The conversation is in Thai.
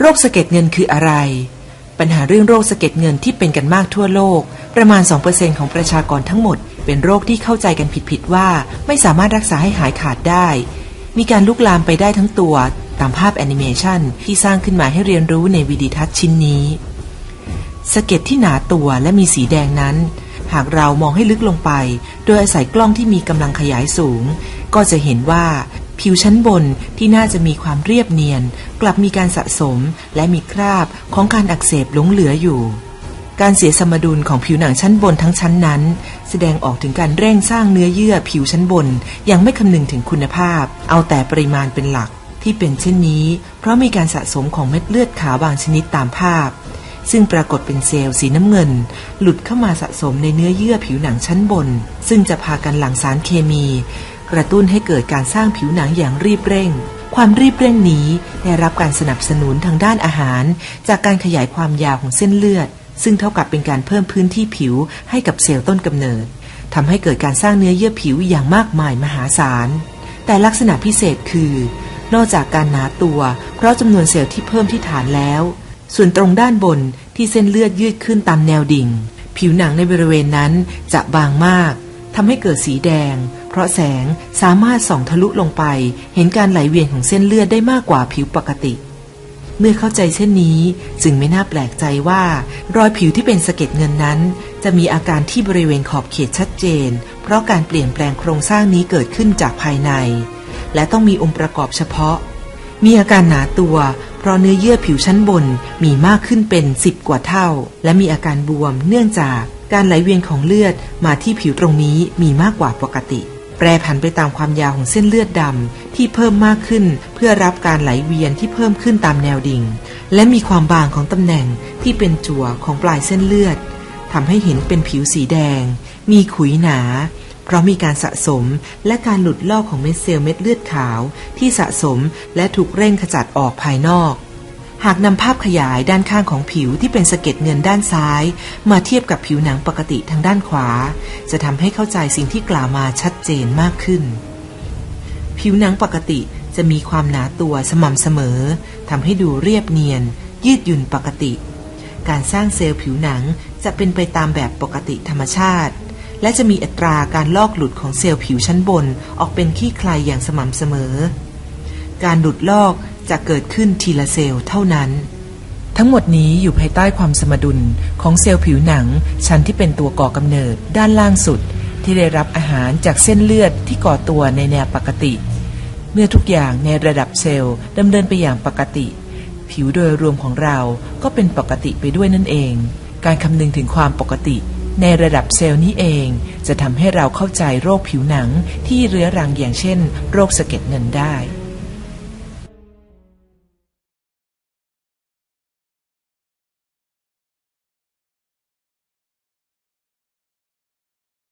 รคสะเก็ดเงินคืออะไรปัญหาเรื่องโรคสะเก็ดเงินที่เป็นกันมากทั่วโลกประมาณ 2% ของประชากรทั้งหมดเป็นโรคที่เข้าใจกันผิดๆว่าไม่สามารถรักษาให้หายขาดได้มีการลุกลามไปได้ทั้งตัวตามภาพแอนิเมชันที่สร้างขึ้นมาให้เรียนรู้ในวิดีทัศน์ชิ้นนี้สะเก็ดที่หนาตัวและมีสีแดงนั้นหากเรามองให้ลึกลงไปโดยอาศัยกล้องที่มีกำลังขยายสูงก็จะเห็นว่าผิวชั้นบนที่น่าจะมีความเรียบเนียนกลับมีการสะสมและมีคราบของการอักเสบหลงเหลืออยู่การเสียสมดุลของผิวหนังชั้นบนทั้งชั้นนั้นแสดงออกถึงการเร่งสร้างเนื้อเยื่อผิวชั้นบนอย่างไม่คำนึงถึงคุณภาพเอาแต่ปริมาณเป็นหลักที่เป็นเช่นนี้เพราะมีการสะสมของเม็ดเลือดขาวบางชนิดตามภาพซึ่งปรากฏเป็นเซลล์สีน้ำเงินหลุดเข้ามาสะสมในเนื้อเยื่อผิวหนังชั้นบนซึ่งจะพากันหลั่งสารเคมีกระตุ้นให้เกิดการสร้างผิวหนังอย่างรีบเร่งความรีบเร่งนี้ได้รับการสนับสนุนทางด้านอาหารจากการขยายความยาวของเส้นเลือดซึ่งเท่ากับเป็นการเพิ่มพื้นที่ผิวให้กับเซลล์ต้นกำเนิดทำให้เกิดการสร้างเนื้อเยื่อผิวอย่างมากมายมหาศาลแต่ลักษณะพิเศษคือนอกจากการหนาตัวเพราะจำนวนเซลล์ที่เพิ่มที่ฐานแล้วส่วนตรงด้านบนที่เส้นเลือดยืดขึ้นตามแนวดิ่งผิวหนังในบริเวณนั้นจะบางมากทำให้เกิดสีแดงเพราะแสงสามารถส่องทะลุลงไปเห็นการไหลเวียนของเส้นเลือดได้มากกว่าผิวปกติเมื่อเข้าใจเช่นนี้จึงไม่น่าแปลกใจว่ารอยผิวที่เป็นสะเก็ดเงินนั้นจะมีอาการที่บริเวณขอบเขตชัดเจนเพราะการเปลี่ยนแปลงโครงสร้างนี้เกิดขึ้นจากภายในและต้องมีองค์ประกอบเฉพาะมีอาการหนาตัวเพราะเนื้อเยื่อผิวชั้นบนมีมากขึ้นเป็น10 กว่าเท่าและมีอาการบวมเนื่องจากการไหลเวียนของเลือดมาที่ผิวตรงนี้มีมากกว่าปกติแปรผันไปตามความยาวของเส้นเลือดดำที่เพิ่มมากขึ้นเพื่อรับการไหลเวียนที่เพิ่มขึ้นตามแนวดิ่งและมีความบางของตำแหน่งที่เป็นจั่วของปลายเส้นเลือดทำให้เห็นเป็นผิวสีแดงมีขุยหนาเพราะมีการสะสมและการหลุดลอกของเม็ดเซลล์เม็ดเลือดขาวที่สะสมและถูกเร่งขจัดออกภายนอกหากนำภาพขยายด้านข้างของผิวที่เป็นสะเก็ดเงินด้านซ้ายมาเทียบกับผิวหนังปกติทางด้านขวาจะทำให้เข้าใจสิ่งที่กล่าวมาชัดเจนมากขึ้นผิวหนังปกติจะมีความหนาตัวสม่ำเสมอทำให้ดูเรียบเนียนยืดหยุ่นปกติการสร้างเซลล์ผิวหนังจะเป็นไปตามแบบปกติธรรมชาติและจะมีอัตราการลอกหลุดของเซลล์ผิวชั้นบนออกเป็นขี้ใครอย่างสม่ำเสมอการหลุดลอกจะเกิดขึ้นทีละเซลล์เท่านั้นทั้งหมดนี้อยู่ภายใต้ความสมดุลของเซลล์ผิวหนังชั้นที่เป็นตัวก่อกำเนิดด้านล่างสุดที่ได้รับอาหารจากเส้นเลือดที่ก่อตัวในแนวปกติเมื่อทุกอย่างในระดับเซลล์ดำเนินไปอย่างปกติผิวโดยรวมของเราก็เป็นปกติไปด้วยนั่นเองการคำนึงถึงความปกติในระดับเซลล์นี้เองจะทำให้เราเข้าใจโรคผิวหนังที่เรื้อรังอย่างเช่นโรคสะเก็ดเงินได้